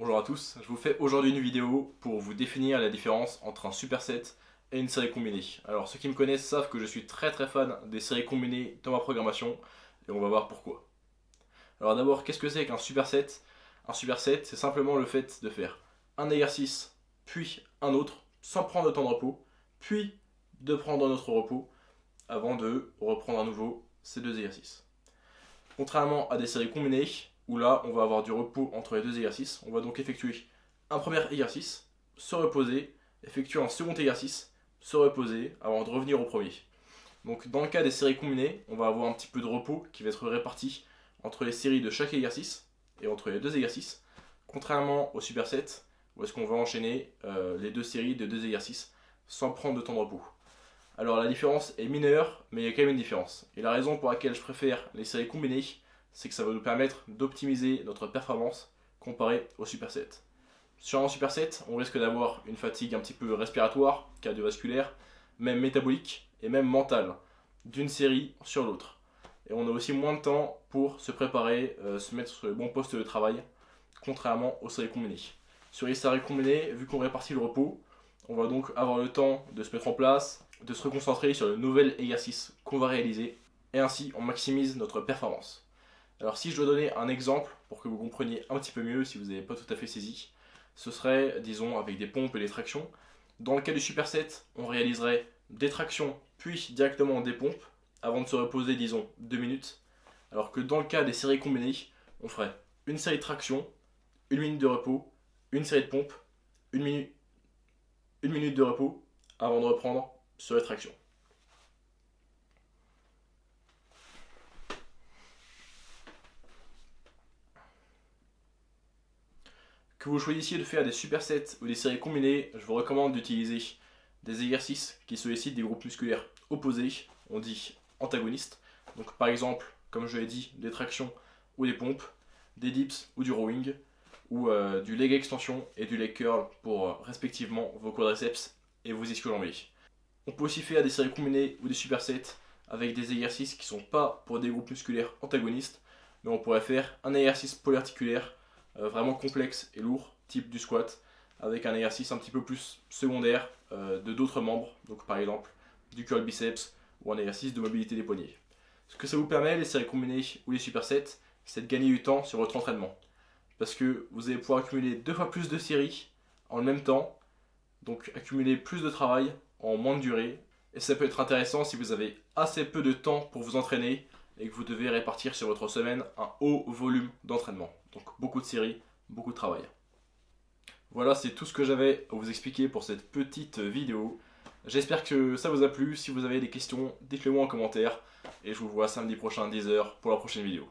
Bonjour à tous, je vous fais aujourd'hui une vidéo pour vous définir la différence entre un superset et une série combinée. Alors ceux qui me connaissent savent que je suis très fan des séries combinées dans ma programmation et on va voir pourquoi. Alors d'abord, qu'est-ce que c'est qu'un superset? Un superset, c'est simplement le fait de faire un exercice, puis un autre, sans prendre de temps de repos, puis de prendre un autre repos, avant de reprendre à nouveau ces deux exercices. Contrairement à des séries combinées, où là on va avoir du repos entre les deux exercices, on va donc effectuer un premier exercice, se reposer, effectuer un second exercice, se reposer avant de revenir au premier. Donc dans le cas des séries combinées, on va avoir un petit peu de repos qui va être réparti entre les séries de chaque exercice et entre les deux exercices, contrairement au superset où est-ce qu'on va enchaîner les deux séries de deux exercices sans prendre de temps de repos. Alors la différence est mineure, mais il y a quand même une différence. Et la raison pour laquelle je préfère les séries combinées, c'est que ça va nous permettre d'optimiser notre performance comparé au superset. Sur un superset, on risque d'avoir une fatigue un petit peu respiratoire, cardiovasculaire, même métabolique et même mentale, d'une série sur l'autre. Et on a aussi moins de temps pour se préparer, se mettre sur le bon poste de travail, contrairement aux séries combinées. Sur les séries combinées, vu qu'on répartit le repos, on va donc avoir le temps de se mettre en place, de se reconcentrer sur le nouvel exercice qu'on va réaliser, et ainsi on maximise notre performance. Alors si je dois donner un exemple pour que vous compreniez un petit peu mieux si vous n'avez pas tout à fait saisi, ce serait, disons, avec des pompes et des tractions. Dans le cas du superset, on réaliserait des tractions puis directement des pompes avant de se reposer, disons, 2 minutes. Alors que dans le cas des séries combinées, on ferait une série de tractions, 1 minute de repos, une série de pompes, 1 minute de repos avant de reprendre sur les tractions. Que vous choisissiez de faire des supersets ou des séries combinées, je vous recommande d'utiliser des exercices qui sollicitent des groupes musculaires opposés, on dit antagonistes. Donc par exemple, comme je l'ai dit, des tractions ou des pompes, des dips ou du rowing, ou du leg extension et du leg curl pour respectivement vos quadriceps et vos ischio-jambiers. On peut aussi faire des séries combinées ou des supersets avec des exercices qui ne sont pas pour des groupes musculaires antagonistes, mais on pourrait faire un exercice polyarticulaire vraiment complexe et lourd, type du squat, avec un exercice un petit peu plus secondaire de d'autres membres, donc par exemple du curl biceps ou un exercice de mobilité des poignets. Ce que ça vous permet, les séries combinées ou les supersets, c'est de gagner du temps sur votre entraînement. Parce que vous allez pouvoir accumuler 2 fois plus de séries en le même temps, donc accumuler plus de travail en moins de durée. Et ça peut être intéressant si vous avez assez peu de temps pour vous entraîner et que vous devez répartir sur votre semaine un haut volume d'entraînement. Donc beaucoup de séries, beaucoup de travail. Voilà, c'est tout ce que j'avais à vous expliquer pour cette petite vidéo. J'espère que ça vous a plu. Si vous avez des questions, dites-le moi en commentaire. Et je vous vois samedi prochain à 10h pour la prochaine vidéo.